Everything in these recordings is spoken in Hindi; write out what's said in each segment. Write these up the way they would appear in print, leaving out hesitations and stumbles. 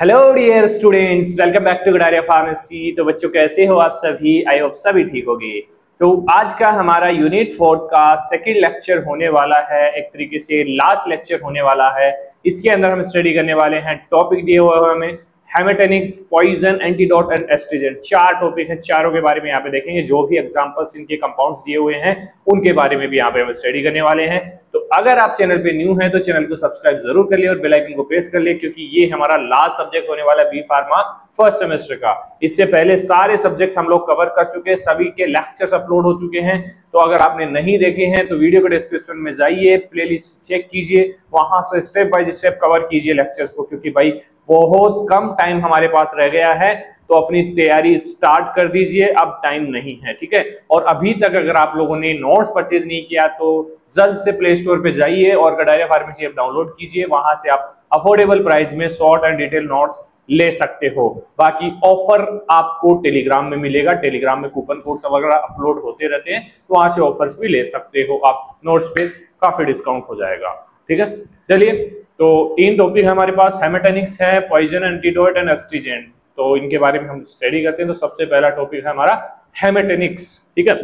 Hello dear students, welcome back to Gadariya pharmacy. तो बच्चों कैसे हो आप सभी? आई होप सभी ठीक होगी। तो आज का हमारा यूनिट 4 का सेकंड लेक्चर होने वाला है, एक तरीके से लास्ट लेक्चर होने वाला है। इसके अंदर हम स्टडी करने वाले हैं, टॉपिक दिए हुए हमें haematinics, poison, antidote and astringent. चार टॉपिक हैं, चारों के बारे में यहाँ पे देखेंगे। जो भी एग्जांपल्स इनके कंपाउंड्स दिए हुए हैं उनके बारे में भी यहाँ पे हम स्टडी करने वाले हैं। तो अगर आप चैनल पे न्यू हैं तो चैनल को सब्सक्राइब जरूर कर लिए और बेल आइकन को प्रेस कर लिए, क्योंकि ये हमारा लास्ट सब्जेक्ट होने वाला है बी फार्मा फर्स्ट सेमेस्टर का। इससे पहले सारे सब्जेक्ट हम लोग कवर कर चुके हैं, सभी के लेक्चर्स अपलोड हो चुके हैं। तो अगर आपने नहीं देखे हैं तो वीडियो के डिस्क्रिप्शन में जाइए, प्लेलिस्ट चेक कीजिए, वहां से स्टेप बाय स्टेप कवर कीजिए लेक्चर्स को, क्योंकि भाई बहुत कम टाइम हमारे पास रह गया है। तो अपनी तैयारी स्टार्ट कर दीजिए, अब टाइम नहीं है, ठीक है। और अभी तक अगर आप लोगों ने नोट्स परचेज नहीं किया तो जल्द से प्ले स्टोर पे जाइए और गडारिया फार्मेसी ऐप डाउनलोड कीजिए। वहां से आप अफोर्डेबल प्राइस में शॉर्ट एंड डिटेल नोट्स ले सकते हो। बाकी ऑफर आपको टेलीग्राम में मिलेगा, टेलीग्राम में कूपन कोड्स वगैरह अपलोड होते रहते हैं, तो वहां से ऑफर्स भी ले सकते हो आप। नोट्स पे काफी डिस्काउंट हो जाएगा, ठीक है। चलिए, तो तीन टॉपिक हमारे पास, हेमेटेनिक्स है, पॉइजन, एंटीडोट एंड एस्ट्रिजेंट। तो इनके बारे में हम स्टडी करते हैं। तो सबसे पहला टॉपिक है हमारा हेमेटेनिक्स, ठीक है।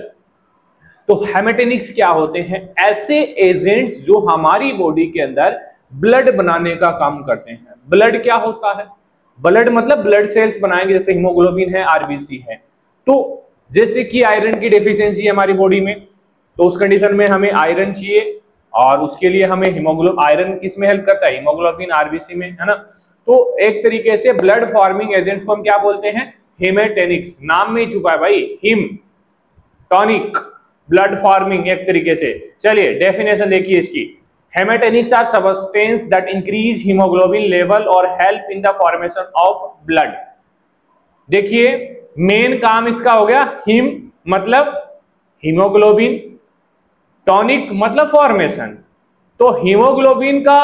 तो हेमेटेनिक्स क्या होते हैं? ऐसे एजेंट्स जो हमारी बॉडी के अंदर ब्लड बनाने का काम करते हैं। ब्लड क्या होता है? ब्लड मतलब ब्लड सेल्स बनाएंगे, जैसे हीमोग्लोबिन है, आरबीसी है। तो जैसे कि आयरन की डेफिशिएंसी है हमारी बॉडी में, तो उस कंडीशन में हमें आयरन चाहिए और उसके लिए हमें हीमोग्लोबिन, आयरन किस में हेल्प करता है? हीमोग्लोबिन आरबीसी में, है ना। तो एक तरीके से ब्लड फॉर्मिंग एजेंट्स को हम क्या बोलते हैं? हेमेटेनिक्स। नाम में ही छुपा है भाई, हिम टॉनिक, ब्लड फॉर्मिंग एक तरीके से। चलिए डेफिनेशन देखिए इसकी। Haematinics are substance that increase haemoglobin level और help in the formation of blood. देखिए मेन काम इसका हो गया, हिम मतलब हीमोग्लोबिन, टॉनिक मतलब फॉर्मेशन। तो हीमोग्लोबिन का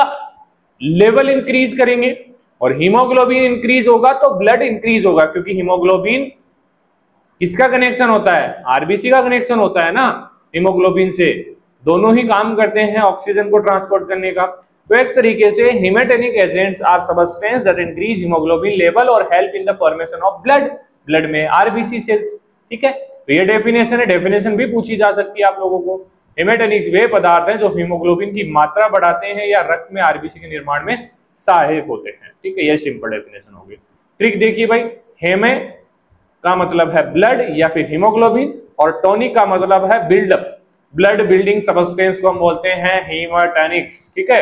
लेवल इंक्रीज करेंगे और हीमोग्लोबिन इंक्रीज होगा तो ब्लड इंक्रीज होगा, क्योंकि हीमोग्लोबिन किसका कनेक्शन होता है? आरबीसी का कनेक्शन होता है ना हीमोग्लोबिन से। दोनों ही काम करते हैं ऑक्सीजन को ट्रांसपोर्ट करने का। तो एक तरीके से haematinic agents are substance that increase haemoglobin level और help in the formation of blood, blood में आरबीसी सेल्स, ठीक है। तो ये डेफिनेशन है, डेफिनेशन भी पूछी जा सकती है आप लोगों को। हेमेटेनिक्स वे पदार्थ हैं जो हीमोग्लोबिन की मात्रा बढ़ाते हैं या रक्त में आरबीसी के निर्माण में सहायक होते हैं, ठीक है। ये सिंपल डेफिनेशन होगी। ट्रिक देखिए भाई, हेमे का मतलब है ब्लड या फिर हीमोग्लोबिन, और टॉनिक का मतलब है बिल्डअप, ब्लड बिल्डिंग सबस्टेंस को हम बोलते हैं हेमेटेनिक्स, ठीक है।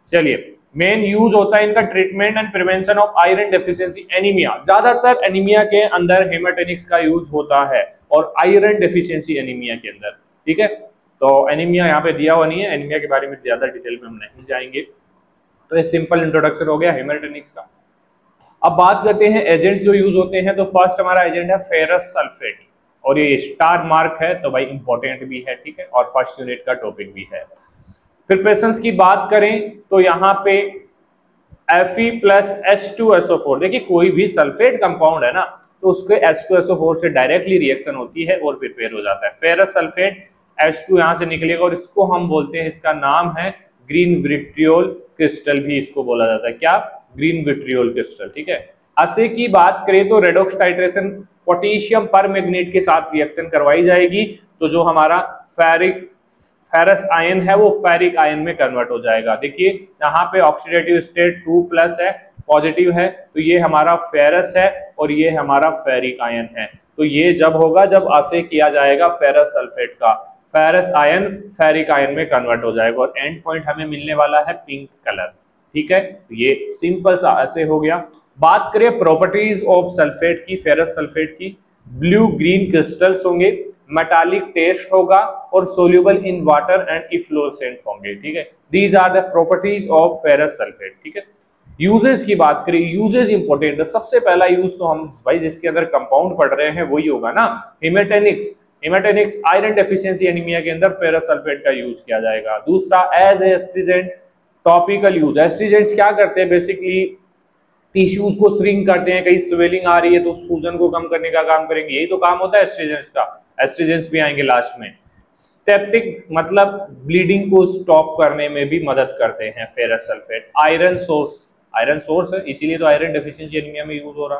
चलिए, मेन यूज होता है इनका treatment and prevention of iron deficiency anaemia. ज्यादातर एनीमिया के अंदर हेमेटेनिक्स का यूज होता है, और आयरन डेफिशिएंसी एनीमिया के अंदर, ठीक है। तो एनीमिया यहाँ पे दिया हुआ नहीं है, एनीमिया के बारे में ज्यादा डिटेल में हम नहीं जाएंगे। तो ये सिंपल इंट्रोडक्शन हो गया हेमेटेनिक्स का। अब बात करते हैं एजेंट्स जो यूज होते हैं। तो फर्स्ट हमारा एजेंट है फेरस सल्फेट, और ये स्टार मार्क है तो भाई इंपॉर्टेंट भी है, ठीक है, और फर्स्ट यूनिट का टॉपिक भी है। प्रिपरेशंस की बात करें तो यहाँ पे Fe+H2SO4, देखिए कोई भी सल्फेट कंपाउंड है ना तो उसके H2SO4 से डायरेक्टली रिएक्शन होती है और प्रिपेयर हो जाता है। फेरस सल्फेट H2 यहाँ से निकलेगा और इसको हम बोलते हैं, इसका नाम है ग्रीन विट्रियोल क्रिस्टल, भी इसको बोला जाता है। क्या? ग्रीन विट्रियोल क्रिस्टल, ठीक है। असे की बात करें तो रेडॉक्स टाइट्रेशन पोटेशियम परमैंगनेट के साथ रिएक्शन करवाई जाएगी, तो जो हमारा फेरस आयन है वो फेरिक आयन में कन्वर्ट हो जाएगा। देखिए यहाँ पे ऑक्सीडेटिव स्टेट 2+ है, पॉजिटिव है, तो ये हमारा फेरस है और ये हमारा फेरिक आयन है। तो ये जब होगा जब असे किया जाएगा फेरस सल्फेट का, फेरस आयन फेरिक आयन में कन्वर्ट हो जाएगा और एंड पॉइंट हमें मिलने वाला है पिंक कलर, ठीक है। ये सिंपल सा ऐसे हो गया। बात करें प्रॉपर्टीज ऑफ सल्फेट की, फेरस सल्फेट की, ब्लू ग्रीन क्रिस्टल्स होंगे, मेटालिक टेस्ट होगा और soluble in water and efflorescent होंगे, ठीक है। These are the properties of ferrous sulphate, ठीक है। यूजेस की बात करें, यूजेस इंपॉर्टेंट है। सबसे पहला यूज तो हम भाई जिसके अंदर कंपाउंड पढ़ रहे हैं वही होगा ना, haematinics. Haematinics iron deficiency anaemia के अंदर फेरस सल्फेट का यूज किया जाएगा। दूसरा एज एस्ट्रिजेंट, टॉपिकल यूज। एस्ट्रिजेंट्स क्या करते हैं? बेसिकली टिश्यूज को श्रिंक करते हैं, कहीं स्वेलिंग आ रही है तो सूजन को कम करने का काम करेंगे, यही तो काम होता है एस्ट्रिजेंट्स का। एस्ट्रिजेंट्स भी आएंगे लास्ट में। स्टेप्टिक मतलब ब्लीडिंग को स्टॉप करने में भी मदद करते हैं ferrous sulphate. Iron source iron source है, इसीलिए तो आयरन डेफिशिएंसी एनीमिया में यूज हो रहा,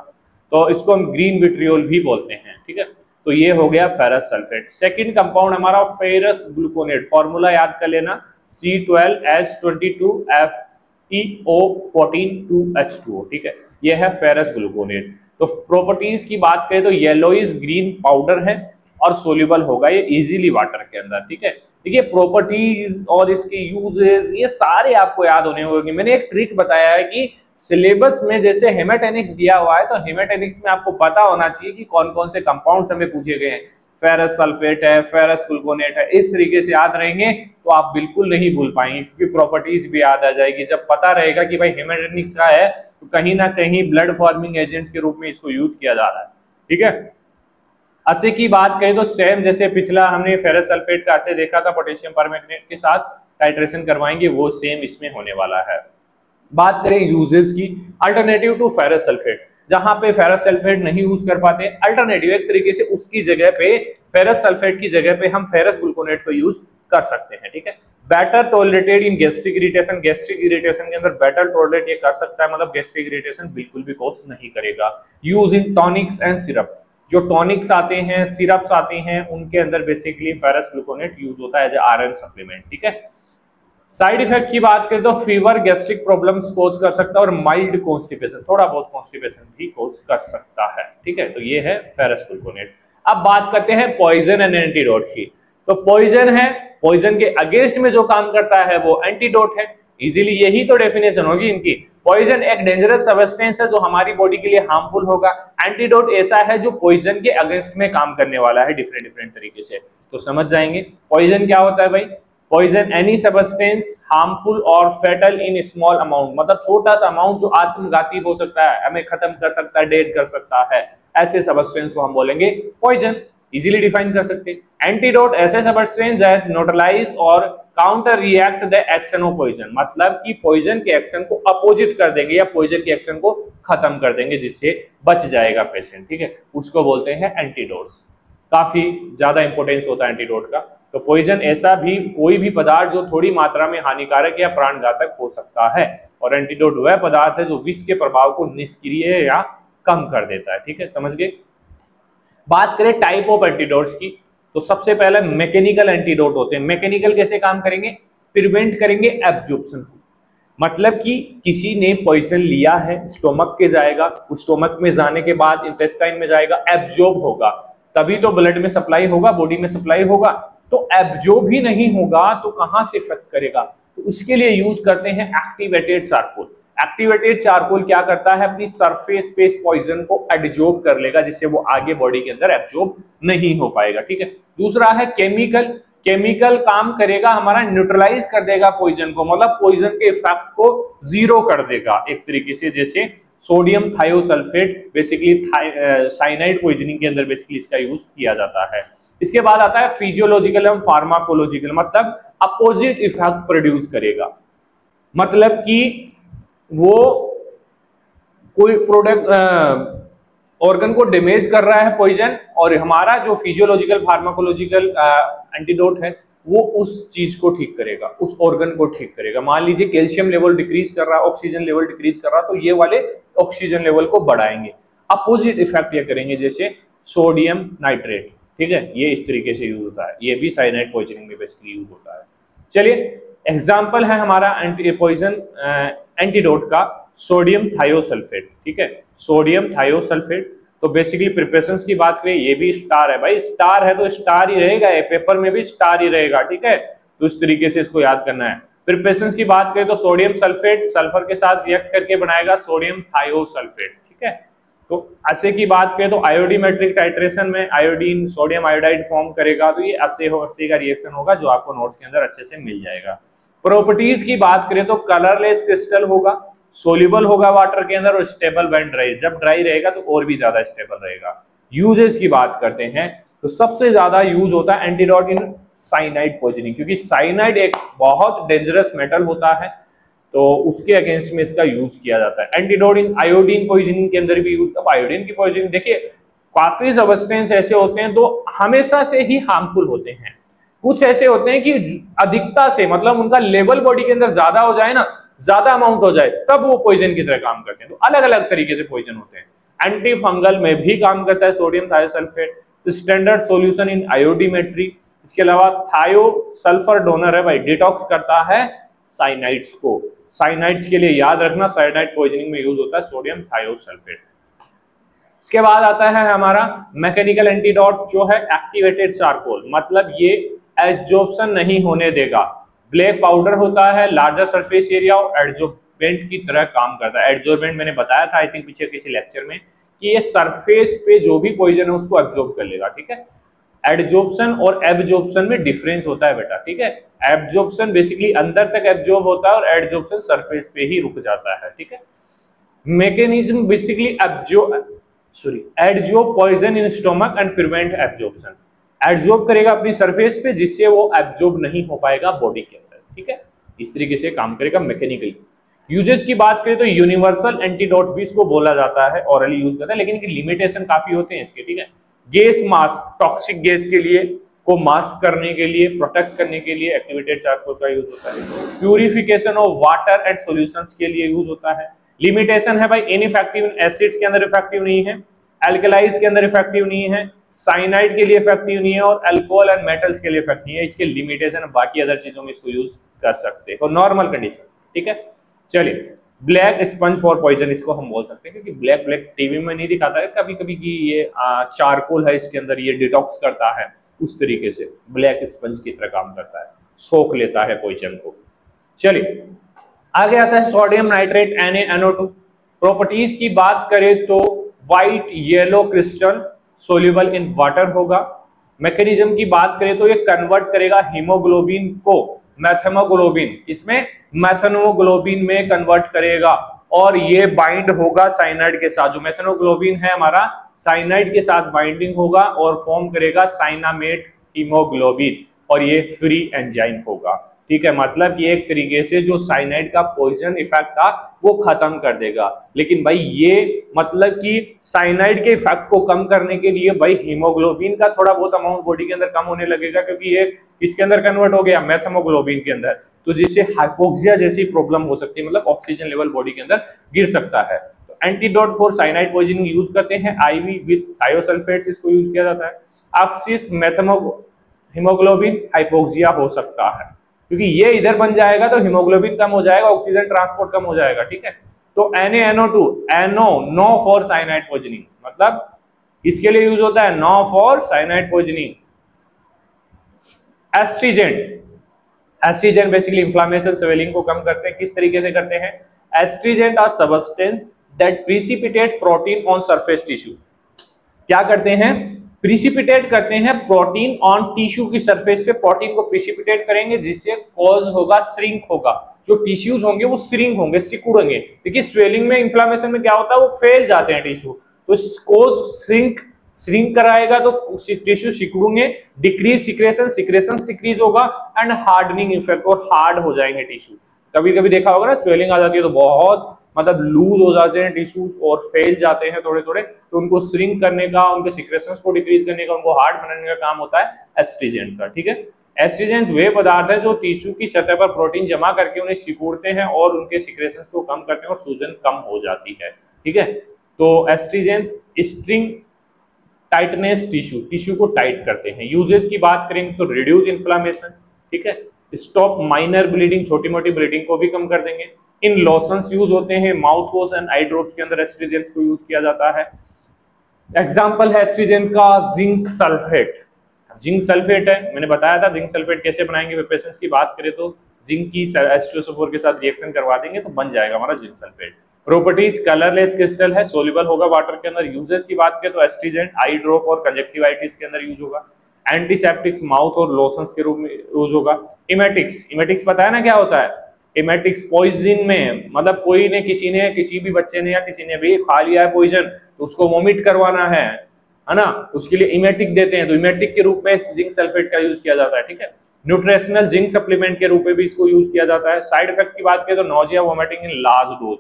तो इसको हम ग्रीन विट्रियोल भी बोलते हैं। ठीक है, तो ये हो गया फेरस सल्फेट। सेकंड कंपाउंड हमारा फेरस ग्लूकोनेट, फॉर्मूला याद कर लेना C12H22FeO14 2H2O। ठीक है, ये है फेरस ग्लूकोनेट। तो प्रॉपर्टीज की बात करें तो येलोइश ग्रीन पाउडर है और सोल्यूबल होगा ये इजीली वाटर के अंदर। ठीक है, देखिए प्रॉपर्टीज और इसके यूजेस ये सारे आपको याद होने होंगे। मैंने एक ट्रिक बताया है कि सिलेबस में जैसे हेमेटेनिक्स दिया हुआ है तो हेमेटेनिक्स में आपको पता होना चाहिए कि कौन कौन से कंपाउंड्स हमें पूछे गए हैं। फेरस सल्फेट है, फेरस ग्लूकोनेट है, इस तरीके से याद रहेंगे तो आप बिल्कुल नहीं भूल पाएंगे, क्योंकि प्रॉपर्टीज भी याद आ जाएगी। जब पता रहेगा कि भाई हेमेटेनिक्स का है तो कहीं ना कहीं ब्लड फॉर्मिंग एजेंट्स के रूप में इसको यूज किया जा रहा है। ठीक है, असे की बात करें तो सेम जैसे पिछला हमने फेरस सल्फेट का असे देखा था पोटेशियम परमैंगनेट के साथ टाइट्रेशन करवाएंगे, वो सेम इसमें होने वाला है। बात करें यूजेस की, अल्टरनेटिव टू फेरस सल्फेट, जहां पे फेरस सल्फेट नहीं यूज कर पाते, अल्टरनेटिव एक तरीके से उसकी जगह पे फेरस सल्फेट की जगह पे हम फेरस ग्लूकोनेट को यूज कर सकते हैं। ठीक है, better tolerated in gastric irritation, gastric irritation के अंदर बेटर टॉलरेट ये कर सकता है, मतलब गैस्ट्रिक इरिटेशन बिल्कुल भी कॉज नहीं करेगा। Use in tonics and syrup, जो टॉनिक्स आते हैं, सिरप्स आते हैं, उनके अंदर बेसिकली फेरस ग्लूकोनेट यूज होता है एज आयरन सप्लीमेंट। ठीक है, साइड इफेक्ट की बात करें तो फीवर, गैस्ट्रिक प्रॉब्लम्स कोज कर सकता है और माइल्ड कॉन्स्टिपेशन, थोड़ा बहुत कॉन्स्टिपेशन भी कोज कर सकता है। ठीक है, तो ये है फेरस ग्लूकोनेट। अब बात करते हैं पॉइजन एंड एंटीडोट की। तो पॉइजन है, पॉइजन के अगेंस्ट में जो काम करता है वो एंटीडोट है। इजीली यही तो डेफिनेशन होगी इनकी। पॉइजन एक डेंजरस सब्सटेंस है जो हमारी बॉडी के लिए हार्मफुल होगा, एंटीडोट ऐसा है जो पॉइजन के अगेंस्ट में काम करने वाला है डिफरेंट डिफरेंट तरीके से। तो समझ जाएंगे पॉइजन क्या होता है भाई। पॉइजन एनी सब्सटेंस हार्मफुल और फेटल इन स्मॉल अमाउंट, मतलब छोटा सा अमाउंट जो आत्मघाती हो सकता है, हमें खत्म कर सकता है, डेड कर सकता है, ऐसे सब्सटेंस को हम बोलेंगे पॉइजन। इजीली डिफाइन कर सकते हैं। एंटीडोट ऐसे सब्सटेंस दैट न्यूट्रलाइज और counter react the action of poison, मतलब कि पॉइजन के एक्शन को अपोजिट कर देंगे या पॉइजन के एक्शन को खत्म कर देंगे जिससे बच जाएगा पेशेंट। ठीक है, उसको बोलते हैं एंटीडोट्स। काफी ज्यादा इंपॉर्टेंस होता है एंटीडोट का। तो पॉइजन ऐसा भी कोई भी पदार्थ जो थोड़ी मात्रा में हानिकारक या प्राणघातक हो सकता है, और एंटीडोट वह पदार्थ है जो विष के प्रभाव को निष्क्रिय या कम कर देता है। ठीक है, समझ गए। बात करें टाइप ऑफ एंटीडोट्स की, तो सबसे पहले मैकेनिकल एंटीडोट होते हैं। मैकेनिकल कैसे काम करेंगे, प्रिवेंट करेंगे एब्जॉर्प्शन को, मतलब कि किसी ने पॉइजन लिया है, स्टोमक के जाएगा, उस स्टोमक में जाने के बाद इंटेस्टाइन में जाएगा, एब्जॉर्ब होगा, तभी तो ब्लड में सप्लाई होगा, बॉडी में सप्लाई होगा। तो एब्जॉर्ब ही नहीं होगा तो कहां से इफेक्ट करेगा, तो उसके लिए यूज करते हैं एक्टिवेटेड चारकोल। एक्टिवेटेड चारकोल क्या करता है, अपनी सरफेस पे पॉइजन को एब्जॉर्ब कर लेगा, जिससे वो आगे बॉडी के अंदर एब्जॉर्ब नहीं हो पाएगा। ठीक है, दूसरा है केमिकल। केमिकल काम करेगा हमारा न्यूट्रलाइज कर देगा पॉइजन को, मतलब पॉइजन के इफेक्ट को जीरो कर देगा एक तरीके से। जैसे sodium thiosulphate basically cyanide poisoning के अंदर बेसिकली इसका यूज किया जाता है। इसके बाद आता है फिजियोलॉजिकल एवं फार्माकोलॉजिकल, मतलब अपोजिट इफेक्ट प्रोड्यूस करेगा, मतलब कि वो कोई प्रोडक्ट ऑर्गन को डैमेज कर रहा है पॉइजन, और हमारा जो फिजियोलॉजिकल फार्माकोलॉजिकल एंटीडोट है वो उस चीज को ठीक करेगा, उस ऑर्गन को ठीक करेगा। मान लीजिए कैल्शियम लेवल डिक्रीज कर रहा है, ऑक्सीजन लेवल डिक्रीज कर रहा है, तो ये वाले ऑक्सीजन लेवल को बढ़ाएंगे। अपोजिट इफेक्ट ये करेंगे, जैसे सोडियम नाइट्रेट। ठीक है, ये इस तरीके से यूज होता है, ये भी साइनाइड पॉइजनिंग में बेसिकली यूज होता है। चलिए एग्जाम्पल है हमारा पॉइजन एंटीडोट का सोडियम थायोसल्फेट। ठीक है, सोडियम थायोसल्फेट। तो बेसिकली प्रिपरेशंस की बात करें, ये भी स्टार है भाई, स्टार है तो स्टार ही रहेगा, ये पेपर में भी स्टार ही रहेगा। ठीक है, तो इस तरीके से इसको याद करना है। प्रिपरेशंस की बात करें तो सोडियम सल्फेट सल्फर के साथ रिएक्ट करके बनाएगा सोडियम थायोसल्फेट। ठीक है, तो असे की बात करें तो आयोडीमेट्रिक टाइट्रेशन में आयोडीन सोडियम आयोडाइड फॉर्म करेगा, तो ये असे का रिएक्शन होगा जो आपको नोट्स के अंदर अच्छे से मिल जाएगा। प्रॉपर्टीज की बात करें तो कलरलेस क्रिस्टल होगा, सोल्यूबल होगा वाटर के अंदर और स्टेबल व्हेन ड्राई, जब ड्राई रहेगा तो और भी ज्यादा स्टेबल रहेगा। यूजेस की बात करते हैं तो सबसे ज्यादा यूज होता है एंटीडोट इन साइनाइड पॉइजनिंग, क्योंकि साइनाइड एक बहुत डेंजरस मेटल होता है, तो उसके अगेंस्ट में इसका यूज किया जाता है। एंटीडोट इन आयोडीन पॉइजनिंग के अंदर भी यूज। अब आयोडीन की पॉइजनिंग देखिए, काफी सब्सटेंस ऐसे होते हैं तो हमेशा से ही हार्मफुल होते हैं, कुछ ऐसे होते हैं कि अधिकता से, मतलब उनका लेवल बॉडी के अंदर ज्यादा हो जाए ना ज्यादा अमाउंट हो जाए तब वो पॉइजन की तरह काम करते हैं। तो अलग अलग तरीके से पॉइजन होते हैं। एंटी फंगल में भी काम करता है sodium thiosulphate, standard solution in iodometry. इसके अलावा थायो सल्फर डोनर है भाई, डिटॉक्स करता है साइनाइड्स को। साइनाइड्स के लिए याद रखना साइनाइड पॉइजनिंग में यूज होता है सोडियम थायोसल्फेट। इसके बाद आता है हमारा मैकेनिकल एंटीडोट जो है एक्टिवेटेड चारकोल, मतलब ये एब्जॉर्प्शन नहीं होने देगा। ब्लैक पाउडर होता है, लार्जर सरफेस एरिया और एडजॉर्बेंट की तरह काम करता है। एडजॉर्बेंट मैंने बताया था आई थिंक पीछे किसी लेक्चर में कि ये सरफेस पे जो भी पॉइजन है उसको एब्जॉर्ब कर लेगा, ठीक है। एडजॉर्प्शन और एब्जॉर्प्शन में डिफरेंस होता है बेटा, ठीक है। एब्जॉर्प्शन बेसिकली अंदर तक एब्जॉर्ब होता है और एडजॉर्प्शन सरफेस पे ही रुक जाता है, ठीक है। Mechanism basically adsorb poison in stomach and prevent absorption. Absorb करेगा अपनी सरफेस पे जिससे वो एब्जॉर्ब नहीं हो पाएगा बॉडी के अंदर, ठीक है। इस तरीके से काम करेगा मैकेनिकली। यूजेज की बात करें तो यूनिवर्सल एंटीडोट भी इसको बोला जाता है, ऑरली यूज करता है, लेकिन इनकी लिमिटेशन काफी होते हैं इसके, ठीक है। गैस मास्क, टॉक्सिक गैस के लिए को मास्क करने के लिए, प्रोटेक्ट करने के लिए एक्टिवेटेड चारकोल का यूज होता है। Purification of water and solutions के लिए यूज होता है। लिमिटेशन है भाई, इनइफेक्टिव एसिड्स के अंदर इफेक्टिव नहीं है, एल्कलाइज के अंदर इफेक्टिव नहीं है, साइनाइड के लिए इफेक्टिव नहीं है और अल्कोहल एंड मेटल्स के लिए इफेक्टिव नहीं है। इसके लिमिटेशन, बाकी अदर चीजों में इसको यूज कर सकते हैं और नॉर्मल कंडीशन, ठीक है। चलिए, ब्लैक स्पंज फॉर पॉइजन इसको हम बोल सकते हैं, क्योंकि ब्लैक टीवी में नहीं दिखाता है कभी कभी कि ये चारकोल है इसके अंदर, ये डिटॉक्स करता है, उस तरीके से ब्लैक स्पंज की तरह काम करता है, सोख लेता है पॉइजन को। चलिए आगे आता है सोडियम नाइट्रेट NaNO2। प्रॉपर्टीज की बात करें तो white yellow crystal soluble in water होगा। मैकेनिज्म की बात करें तो ये कन्वर्ट करेगा हीमोग्लोबिन को मैथेमोग्लोबिन, इसमें मैथेनोग्लोबिन में कन्वर्ट करेगा और ये बाइंड होगा साइनाइड के साथ। जो मैथेनोग्लोबिन है हमारा साइनाइड के साथ बाइंडिंग होगा और फॉर्म करेगा साइनामेट हीमोग्लोबिन और ये फ्री एंजाइम होगा, ठीक है। मतलब ये एक तरीके से जो साइनाइड का पॉइजन इफेक्ट था वो खत्म कर देगा। लेकिन भाई ये मतलब कि साइनाइड के इफेक्ट को कम करने के लिए भाई हीमोग्लोबिन का थोड़ा बहुत अमाउंट बॉडी के अंदर कम होने लगेगा, क्योंकि ये इसके अंदर कन्वर्ट हो गया मैथेमोग्लोबिन के अंदर, तो जिससे हाइपोक्सिया जैसी प्रॉब्लम हो सकती है, मतलब ऑक्सीजन लेवल बॉडी के अंदर गिर सकता है। तो antidote for cyanide poisoning use करते हैं IV विद थायोसल्फेट्स, इसको यूज किया जाता है। ऑक्सीस हीमोग्लोबिन हाइपोक्सिया हो सकता है, क्योंकि ये इधर बन जाएगा तो हीमोग्लोबिन कम हो जाएगा, ऑक्सीजन ट्रांसपोर्ट कम हो जाएगा, ठीक है। तो NaNO2 no for cyanide poisoning, मतलब इसके लिए यूज होता है no for cyanide poisoning. Astringent basically inflammation swelling को कम करते हैं। किस तरीके से करते हैं? Astringent are substance that precipitate protein on surface tissue. क्या करते हैं? प्रिसिपिटेट करते हैं प्रोटीन ऑन टिश्यू की सरफेस पे, प्रोटीन को प्रिसिपिटेट करेंगे जिससे कॉज होगा श्रिंक होगा, जो टिश्यूज होंगे वो श्रिंक होंगे, सिकुड़ेंगे। देखिए स्वेलिंग में इंफ्लेमेशन में क्या होता है, वो फैल जाते हैं टिश्यू, तो कॉज श्रिंक कराएगा तो टिश्यू सिकुड़ेंगे, डिक्रीज सिक्रेशन डिक्रीज होगा एंड हार्डनिंग इफेक्ट, और हार्ड हो जाएंगे टिश्यू। कभी कभी देखा होगा ना स्वेलिंग आ जाती है तो बहुत मतलब लूज हो जाते हैं टिश्यूज और फैल जाते हैं थोड़े थोड़े, तो उनको श्रिंक करने का, उनके सिक्रेशंस को डिक्रीज करने का, उनको हार्ड बनाने का काम होता है एस्ट्रीजेंट का, ठीक है। एस्ट्रीजेंट वे पदार्थ है जो टिश्यू की सतह पर प्रोटीन जमा करके उन्हें सिकुड़ते हैं और उनके सिक्रेशंस को कम करते हैं और सूजन कम हो जाती है, ठीक है। तो एस्ट्रीजेंट स्ट्रिंग टाइटनेस टिश्यू को टाइट करते हैं। यूजेज की बात करेंगे तो रिड्यूस इन्फ्लेमेशन, ठीक है, स्टॉप माइनर ब्लीडिंग, छोटी मोटी ब्लीडिंग को भी कम कर देंगे। इन लोशंस यूज होते हैं, mouth wash and eye drops के अंदर एस्ट्रीजेंट्स को यूज किया जाता है। एग्जांपल है एस्ट्रीजेंट का जिंक सल्फेट। जिंक सल्फेट है, मैंने बताया था जिंक सल्फेट कैसे बनाएंगे। पेशेंट्स की बात करें तो जिंक की H2SO4 के साथ रिएक्शन करवा देंगे तो बन जाएगा हमारा zinc sulphate. Properties colourless crystal है, सोल्यूबल होगा वाटर के अंदर। यूजेस की बात करें तो एस्ट्रीजेंट आई ड्रॉप और कंजक्टिवाइटिस के अंदर यूज होगा। एंटीसेप्टिक्स माउथ और लोशंस के रूप में यूज होगा। इमेटिक्स पता है ना क्या होता है? इमेटिक्स पॉइजन में, मतलब कोई ने किसी भी बच्चे ने या किसी ने भी खा लिया है पॉइजन तो उसको वोमिट करवाना है ना, उसके लिए इमेटिक देते हैं, तो इमेटिक के रूप में जिंक सल्फेट का यूज किया जाता है, ठीक है। न्यूट्रिशनल जिंक सप्लीमेंट के रूप में भी इसको यूज किया जाता है। साइड इफेक्ट की बात करें तो nausea vomiting in large dose,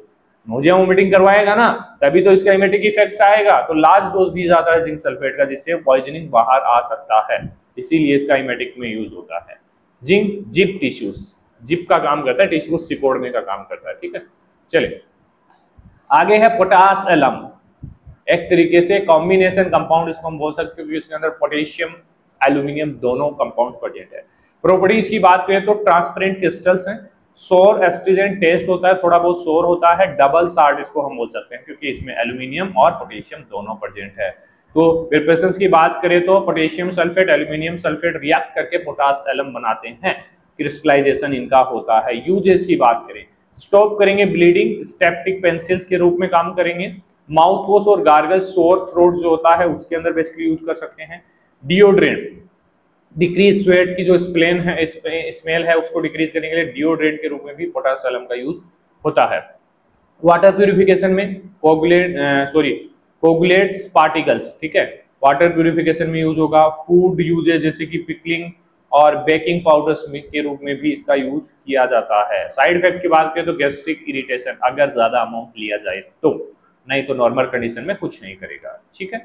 nausea vomiting करवाएगा ना तभी तो इसका इमेटिक इफेक्ट आएगा, तो लार्ज डोज दी जाता है जिंक सल्फेट का, जिससे पॉइजनिंग बाहर आ सकता है, इसीलिए इसका इमेटिक में यूज होता है। जिंक जिप टिश्यूज, जिप का काम करता है, टिश्यू को सिकोड़ने का काम करता है। ठीक है, चलिए आगे है पोटास एलम, एक तरीके से कॉम्बिनेशन कंपाउंड इसको हम बोल सकते हैं, क्योंकि इसके अंदर पोटेशियम एल्यूमिनियम दोनों कंपाउंड्स प्रेजेंट है। प्रॉपर्टीज की बात करें तो ट्रांसपेरेंट क्रिस्टल्स हैं, सोर एस्ट्रीजेंट टेस्ट होता है, थोड़ा बहुत सोर होता है, डबल साल्ट इसको हम बोल सकते हैं क्योंकि इसमें एल्यूमिनियम और पोटेशियम दोनों प्रेजेंट है। तो रिप्रेजेंस की बात करें तो potassium sulphate aluminium sulphate react करके पोटास एलम बनाते हैं, क्रिस्टलाइजेशन इनका होता है। यूजेस की बात करें, स्टॉप करेंगे ब्लीडिंग, स्टेप्टिक पेंसिल्स के रूप में काम करेंगे, माउथ वॉश और गार्गल सोर थ्रोट जो होता है उसके अंदर बेसिकली यूज कर सकते हैं। डिओड्रेंट, डिक्रीज स्वेट की जो स्मेल है उसको डिक्रीज करने के लिए डिओड्रेंट के रूप में भी पोटास एलम का यूज होता है। वाटर प्यूरिफिकेशन में कोगुलेट्स पार्टिकल्स, ठीक है, वाटर प्यूरिफिकेशन में यूज होगा। फूड यूजेज जैसे कि पिकलिंग और बेकिंग पाउडर्स के रूप में भी इसका यूज किया जाता है। साइड इफेक्ट की बात करें तो गैस्ट्रिक इरिटेशन अगर ज्यादा अमाउंट लिया जाए तो, नहीं तो नॉर्मल कंडीशन में कुछ नहीं करेगा। ठीक है,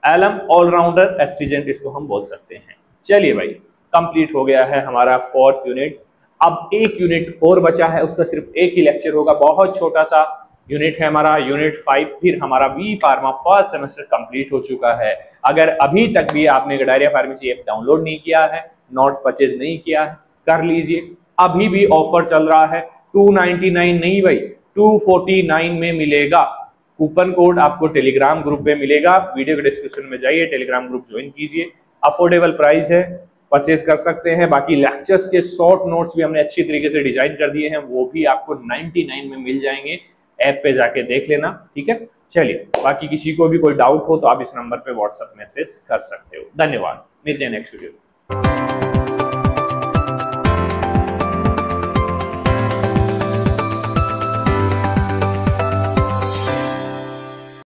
एलम ऑलराउंडर एस्ट्रीजेंट इसको हम बोल सकते हैं। चलिए भाई, कंप्लीट हो गया है हमारा 4th यूनिट। अब एक यूनिट और बचा है, उसका सिर्फ एक ही लेक्चर होगा, बहुत छोटा सा यूनिट है हमारा यूनिट 5, फिर हमारा B pharma first semester complete हो चुका है। अगर अभी तक भी आपने गडारिया फार्मेसी ऐप डाउनलोड नहीं किया है, नोट्स परचेज नहीं किया है, कर लीजिए, अभी भी ऑफर चल रहा है। 299 नहीं भाई, 249 में मिलेगा। कूपन कोड आपको टेलीग्राम ग्रुप में मिलेगा, वीडियो के डिस्क्रिप्शन में जाइए, टेलीग्राम ग्रुप ज्वाइन कीजिए, अफोर्डेबल प्राइस है, परचेज कर सकते हैं। बाकी लेक्चर्स के शॉर्ट नोट्स भी हमने अच्छी तरीके से डिजाइन कर दिए हैं, वो भी आपको 99 में मिल जाएंगे, ऐप पे जाके देख लेना। ठीक है, चलिए, बाकी किसी को भी कोई डाउट हो तो आप इस नंबर पे व्हाट्सएप मैसेज कर सकते हो। धन्यवाद, मिलते हैं नेक्स्ट वीडियो।